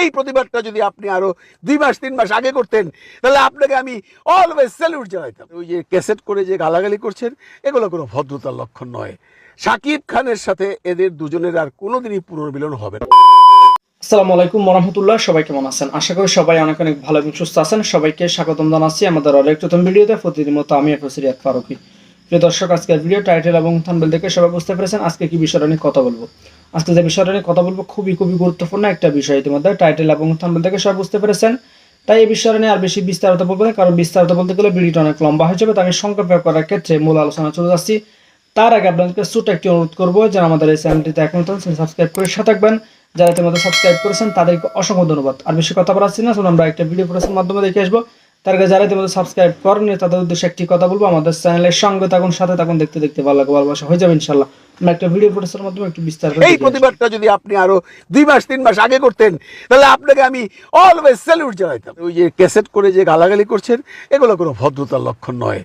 এই প্রতিবাদটা যদি আপনি আরো 2 মাস 3 মাস আগে করতেন তাহলে আপনাকে আমি অলওয়েজ স্যালুট জানাইতাম। ওই যে ক্যাসেট করে যে গালাগালি করছেন এগুলো কোনো ভদ্রতার লক্ষণ নয়। শাকিব খানের সাথে এদের দুজনের আর কোনোদিনই পুনর্মিলন হবে না। আসসালামু আলাইকুম ওয়া সবাই কেমন আছেন? আশা করি সবাই অনেক অনেক ভালো এবং সুস্থ আছেন। সবাইকে স্বাগতম জানাচ্ছি আমাদের আরেক নতুন ভিডিওতে। প্রতিদিন মতো আমি রিয়াদ ফারুকী। প্রিয় দর্শক, আজকের ভিডিও টাইটেল এবং থাম্বনেল দেখে সবাই বুঝতে পেরেছেন আজকে কি বিষয়টা নিয়ে কথা বলবো। আজকে যে বিষয়টা নিয়ে কথা বলবো খুবই গুরুত্বপূর্ণ একটা বিষয়। ইতিমধ্যে টাইটেল এবং থাম্বনেল দেখে সবাই বুঝতে পেরেছেন। তাই এই বিষয়টা নিয়ে আর বেশি বিস্তারিত বলবো না, কারণ বিস্তারিত বলতে গেলে ভিডিওটা অনেক লম্বা হয়ে যাবে। তাই আমি সংক্ষেপে করার ক্ষেত্রে মূল আলোচনা চলে যাচ্ছি। তার আগে আপনাদেরকে ছোট্ট একটি অনুরোধ করবো যে আমাদের এই চ্যানেলটিতে এখন সাবস্ক্রাইব করে সাথে থাকবেন। যারা ইতিমধ্যে সাবস্ক্রাইব করেছেন তাদেরকে অসংখ্য ধন্যবাদ। আর বেশি কথা বলাচ্ছি না, আমরা একটা ভিডিও প্রসেসের মাধ্যমে দেখে আসবো। তার আগে যারা ইতিমধ্যে সাবস্ক্রাইব করেননি তাদের উদ্দেশ্যে একটি কথা বলবো, আমাদের চ্যানেলের সঙ্গে থাকুন, সাথে থাকুন, দেখতে দেখতে ভালো লাগে, ভালোবাসা হয়ে যাবে ইনশাল্লাহ। আমরা একটা ভিডিও প্রসেসের মাধ্যমে একটু বিস্তারিত এই প্রতিবাদটা যদি আপনি আরো 2 মাস 3 মাস আগে করতেন তাহলে আপনাকে আমি অলওয়েজ স্যালুট জানাইতাম। ওই যে ক্যাসেট করে যে গালাগালি করছেন এগুলো কোনো ভদ্রতার লক্ষণ নয়।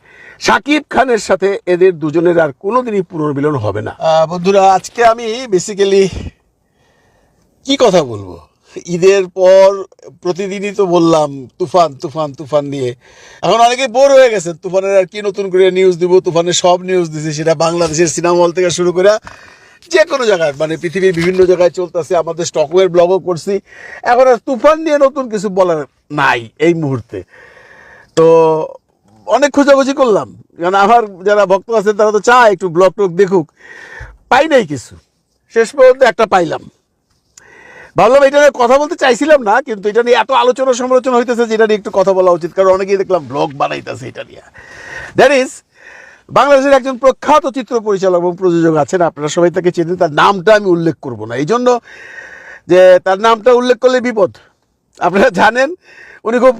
শাকিব খানের সাথে এদের দুজনের আর কোনোদিনই পুনর্মিলন হবে না। বন্ধুরা, আজকে আমি বেসিক্যালি কি কথা বলবো, ঈদের পর প্রতিদিনই তো বললাম তুফান তুফান তুফান নিয়ে। এখন অনেকে বোর হয়ে গেছে তুফানের আর কি নতুন করে নিউজ দিব। তুফানের সব নিউজ দিছে, সেটা বাংলাদেশের সিনেমা হল থেকে শুরু করে যে কোনো জায়গায়, মানে পৃথিবীর বিভিন্ন জায়গায় চলতেছে। আমাদের স্টকওয়ের ব্লগও করছি। এখন আর তুফান নিয়ে নতুন কিছু বলার নাই এই মুহূর্তে। তো অনেক খোঁজাখুঁজি করলাম, কারণ আমার যারা ভক্ত আছে তারা তো চায় একটু ব্লগ টক দেখুক। পাই নাই কিছু, শেষ পর্যন্ত একটা পাইলাম। ভাবলাম এটা নিয়ে কথা বলতে চাইছিলাম না, কিন্তু এটা নিয়ে এত আলোচনা সমালোচনা হইতেছে যে এটা নিয়ে একটু কথা বলা উচিত, কারণ অনেকেই দেখলাম ব্লগ বানাইতেছে এটা নিয়ে। দ্যাট ইজ বাংলাদেশের একজন প্রখ্যাত চিত্র পরিচালক এবং প্রযোজক আছেন, আপনারা সবাই তাকে চেনেন। তার নামটা আমি উল্লেখ করব না, এই জন্য যে তার নামটা উল্লেখ করলে বিপদ। আপনারা জানেন উনি খুব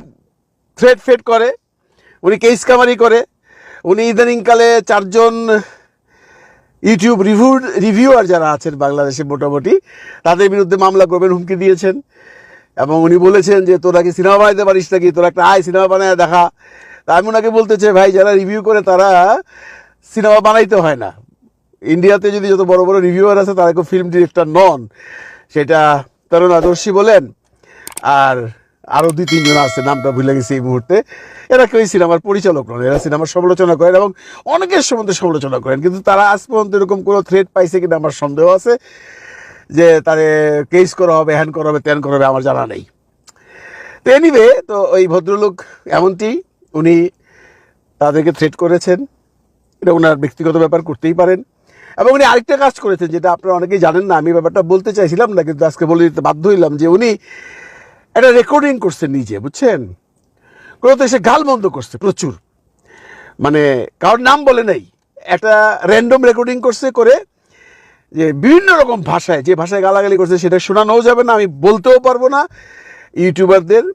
থ্রেট করে, উনি কেস কামারি করে। উনি ইদানিংকালে 4 জন ইউটিউব রিভিউয়ার যারা আছেন বাংলাদেশে মোটামুটি তাদের বিরুদ্ধে মামলা করবেন হুমকি দিয়েছেন। এবং উনি বলেছেন যে তোরা কি সিনেমা বানাইতে পারিস নাকি, তোরা একটা সিনেমা বানায় দেখা। তা আমি ওনাকে বলতে চাই, ভাই যারা রিভিউ করে তারা সিনেমা বানাইতে হয় না। ইন্ডিয়াতে যদি যত বড় বড় রিভিউয়ার আছে তারা কেউ ফিল্ম ডিরেক্টর নন। সেটা তরুণ আদর্শী বলেন, আর আরও 2-3 জন আছে, নামটা ভুলে গেছি এই মুহূর্তে। এরা কেউ সিনেমার পরিচালক নন, এরা সিনেমার সমালোচনা করেন এবং অনেকের সম্বন্ধে সমালোচনা করেন। কিন্তু তারা আজ পর্যন্ত এরকম কোনো থ্রেট পাইছে কিনা আমার সন্দেহ আছে, যে তারে কেস করা হবে, হ্যান করা হবে, ত্যান করা হবে, আমার জানা নেই। তো এনিওয়ে, তো ওই ভদ্রলোক এমনটি, উনি তাদেরকে থ্রেট করেছেন। এটা ওনার ব্যক্তিগত ব্যাপার, করতেই পারেন। এবং উনি আরেকটা কাজ করেছেন যেটা আপনারা অনেকেই জানেন না, আমি ব্যাপারটা বলতে চাইছিলাম না কিন্তু আজকে বলে দিতে বাধ্য হইলাম, যে উনি একটা রেকর্ডিং করছেন নিজে, বুঝছেন। কোথাও এসে গাল বন্ধ করছে প্রচুর, মানে কারোর নাম বলে নাই, একটা র্যান্ডম রেকর্ডিং করছে, করে যে বিভিন্ন রকম ভাষায়, যে ভাষায় গালাগালি করছে সেটা শোনানোও যাবে না, আমি বলতেও পারবো না ইউটিউবারদের।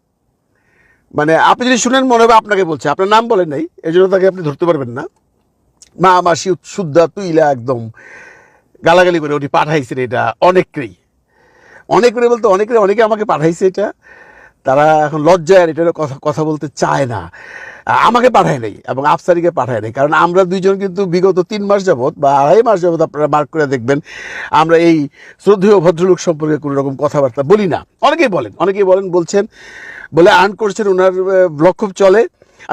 মানে আপনি যদি শুনেন মনে হবে আপনাকে বলছে, আপনার নাম বলেন নাই, এই জন্য তাকে আপনি ধরতে পারবেন না। মা মাসি শুদ্ধা তুইলা একদম গালাগালি করে উনি পাঠাইছেন এটা অনেকেই বলতে অনেকে আমাকে পাঠাইছে এটা। তারা এখন লজ্জায় আর এটার কথা বলতে চায় না। আমাকে পাঠায় নাই এবং আফসারিকে পাঠায় নাই, কারণ আমরা দুইজন কিন্তু বিগত 3 মাস যাবৎ বা 2.5 মাস যাবৎ, আপনারা মার্ক করে দেখবেন, আমরা এই শ্রদ্ধেয় ভদ্রলোক সম্পর্কে কোনো রকম কথাবার্তা বলি না। অনেকেই বলছেন, বলে আর্ন করছেন, ওনার ব্লগ খুব চলে।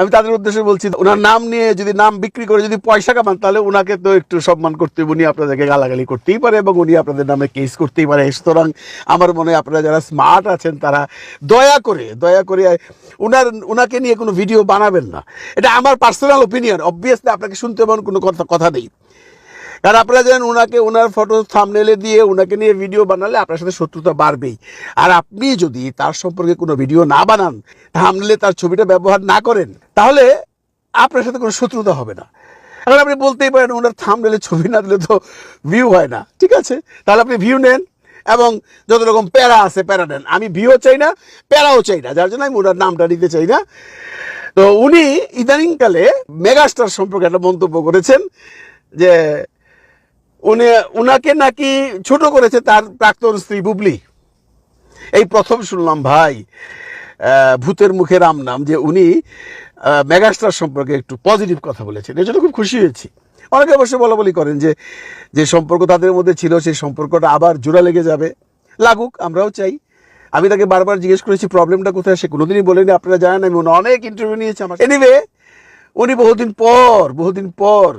আমি তাদের উদ্দেশ্যে বলছি, ওনার নাম নিয়ে যদি, নাম বিক্রি করে যদি পয়সা কামান, তাহলে ওনাকে তো একটু সম্মান করতে, উনি আপনাদেরকে গালাগালি করতেই পারে এবং উনি আপনাদের নামে কেস করতেই পারে। সুতরাং আমার মনে হয় আপনারা যারা স্মার্ট আছেন তারা দয়া করে ওনাকে নিয়ে কোনো ভিডিও বানাবেন না। এটা আমার পার্সোনাল ওপিনিয়ন, অবভিয়াসলি আপনাকে শুনতে এমন কোনো কথা নেই। কারণ আপনারা জানেন ওনার ফটো থাম্বনেলে দিয়ে ওনাকে নিয়ে ভিডিও বানালে আপনার সাথে শত্রুতা বাড়বেই। আর আপনি যদি তার সম্পর্কে কোনো ভিডিও না বানান, থাম্বনেলে তার ছবিটা ব্যবহার না করেন, তাহলে আপনার সাথে কোনো শত্রুতা হবে না। এখন আপনি বলতেই পারেন ওনার থাম্বনেলে ছবি না দিলে তো ভিউ হয় না, ঠিক আছে, তাহলে আপনি ভিউ নেন এবং যত রকম প্যারা আছে প্যারা নেন। আমি ভিউও চাই না, প্যারাও চাই না, যার জন্য আমি ওনার নামটা নিতে চাই না। তো উনি ইদানিংকালে মেগাস্টার সম্পর্কে একটা মন্তব্য করেছেন যে উনাকে নাকি ছোট করেছে তার প্রাক্তন স্ত্রী বুবলি। এই প্রথম শুনলাম ভাই, ভূতের মুখে রাম নাম, যে উনি মেগাস্টার সম্পর্কে একটু পজিটিভ কথা বলেছেন। এই জন্য খুব খুশি হয়েছি। অনেকে অবশ্যই বলাবলি করেন যে সম্পর্ক তাদের মধ্যে ছিল সেই সম্পর্কটা আবার জোড়া লেগে যাবে, লাগুক, আমরাও চাই। আমি তাকে বারবার জিজ্ঞেস করেছি প্রবলেমটা কোথায়, সে কোনোদিনই বলেনি। আপনারা জানেন আমি অনেক ইন্টারভিউ নিয়েছি আমার। এনিওয়ে, উনি বহুদিন পর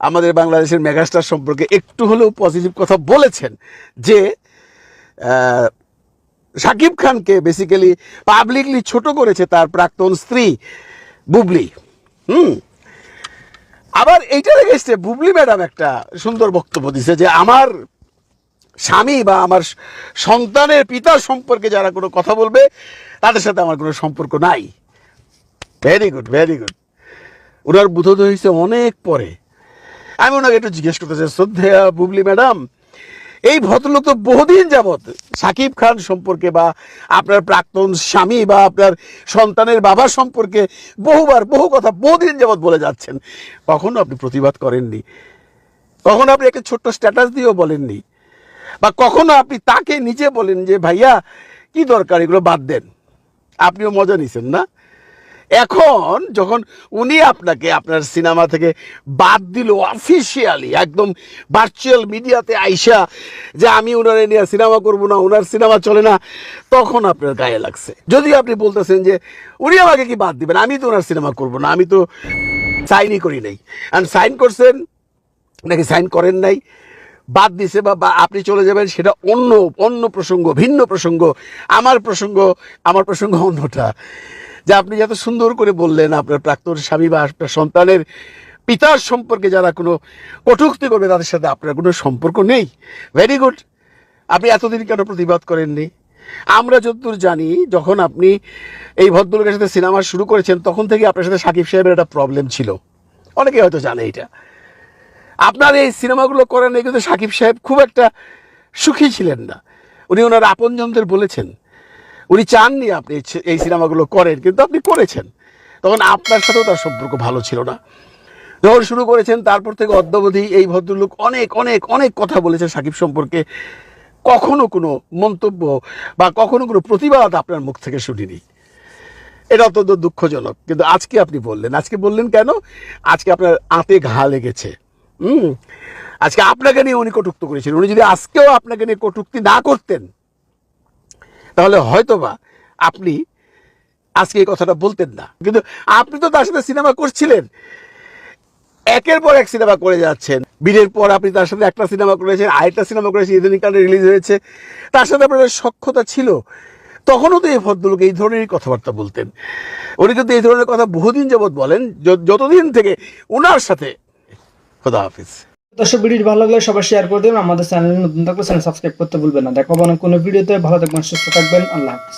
আমাদের বাংলাদেশের মেগাস্টার সম্পর্কে একটু হলেও পজিটিভ কথা বলেছেন, যে শাকিব খানকে বেসিক্যালি পাবলিকলি ছোট করেছে তার প্রাক্তন স্ত্রী বুবলি। আবার এইটার এগেইনস্টে বুবলি ম্যাডাম একটা সুন্দর বক্তব্য দিছে যে আমার স্বামী বা আমার সন্তানের পিতা সম্পর্কে যারা কোনো কথা বলবে তাদের সাথে আমার কোনো সম্পর্ক নাই। Very good. ওনার বোধোদয় হয়েছে অনেক পরে। আমি ওনাকে একটু জিজ্ঞেস করতে চাই, শ্রদ্ধেয়া বুবলি ম্যাডাম, এই ভদ্রলোক তো বহুদিন যাবৎ শাকিব খান সম্পর্কে বা আপনার প্রাক্তন স্বামী বা আপনার সন্তানের বাবা সম্পর্কে বহু কথা বহুদিন যাবৎ বলে যাচ্ছেন, কখনো আপনি প্রতিবাদ করেননি, কখনো আপনি একটা ছোট্ট স্ট্যাটাস দিয়েও বলেননি, বা কখনো আপনি তাকে নিজে বলেন যে ভাইয়া কি দরকার এগুলো বাদ দেন। আপনিও মজা নিছেন না? এখন যখন উনি আপনাকে আপনার সিনেমা থেকে বাদ দিল অফিসিয়ালি, একদম ভার্চুয়াল মিডিয়াতে আইসা, যে আমি ওনারে নিয়ে সিনেমা করব না, ওনার সিনেমা চলে না, তখন আপনার গায়ে লাগছে। যদি আপনি বলতেছেন যে উনি আমাকে কি বাদ দিবেন, আমি তো ওনার সিনেমা করব না, আমি তো সাইনই করি নাই, অ্যান্ড সাইন করছেন নাকি সাইন করেন নাই, বাদ দিছে বা আপনি চলে যাবেন, সেটা অন্য প্রসঙ্গ, ভিন্ন প্রসঙ্গ। আমার প্রসঙ্গ অন্যটা, যে আপনি যত সুন্দর করে বললেন আপনার প্রাক্তন স্বামী বা আপনার সন্তানের পিতার সম্পর্কে যারা কোনো কটূক্তি করবে তাদের সাথে আপনার কোনো সম্পর্ক নেই। Very good. আপনি এতদিন কেন প্রতিবাদ করেননি? আমরা যতদূর জানি, যখন আপনি এই ভদ্রলোকের সাথে সিনেমা শুরু করেছেন তখন থেকে আপনার সাথে সাকিব সাহেবের একটা প্রবলেম ছিল, অনেকে হয়তো জানে এটা। আপনার এই সিনেমাগুলো করেন কিন্তু সাকিব সাহেব খুব একটা সুখী ছিলেন না। উনি ওনার আপনজনদের বলেছেন উনি চাননি আপনি এই সিনেমাগুলো করেন, কিন্তু আপনি করেছেন। তখন আপনার সাথেও তার সম্পর্ক ভালো ছিল না। যখন শুরু করেছেন তারপর থেকে অদ্যাবধি এই ভদ্রলোক অনেক কথা বলেছেন সাকিব সম্পর্কে, কখনো কোনো মন্তব্য বা কখনো কোনো প্রতিবাদ আপনার মুখ থেকে শুনিনি। এটা অত্যন্ত দুঃখজনক। কিন্তু আজকে আপনি বললেন কেন? আজকে আপনার আঁতে ঘা লেগেছে। আজকে আপনাকে নিয়ে উনি কটূক্তি করেছেন। উনি যদি আজকেও আপনাকে নিয়ে কটূক্তি না করতেন তাহলে হয়তোবা আপনি আজকে এই কথাটা বলতেন না। কিন্তু আপনি তো তার সাথে সিনেমা করছিলেন, একের পর এক সিনেমা করে যাচ্ছেন। বীরের পর আপনি তার সাথে একটা সিনেমা করেছেন, আরেকটা সিনেমা করেছেন, ইদানিং কালে রিলিজ হয়েছে। তার সাথে আপনার সখ্যতা ছিল। তখনও তো এই ভদ্রলোক এই ধরনেরই কথাবার্তা বলতেন। উনি কিন্তু এই ধরনের কথা বহুদিন যাবৎ বলেন, যতদিন থেকে ওনার সাথে। খোদা হাফিজ। দর্শক, ভিডিওটি ভালো লাগলে সবাই শেয়ার করে দেবেন। আমাদের চ্যানেলে নতুন থাকলে চ্যানেল সাবস্ক্রাইব করতে ভুলবেন না। দেখা হবে অন্য কোনো ভিডিওতে। ভালো থাকবেন, সুস্থ থাকবেন। আল্লাহ হাফিজ।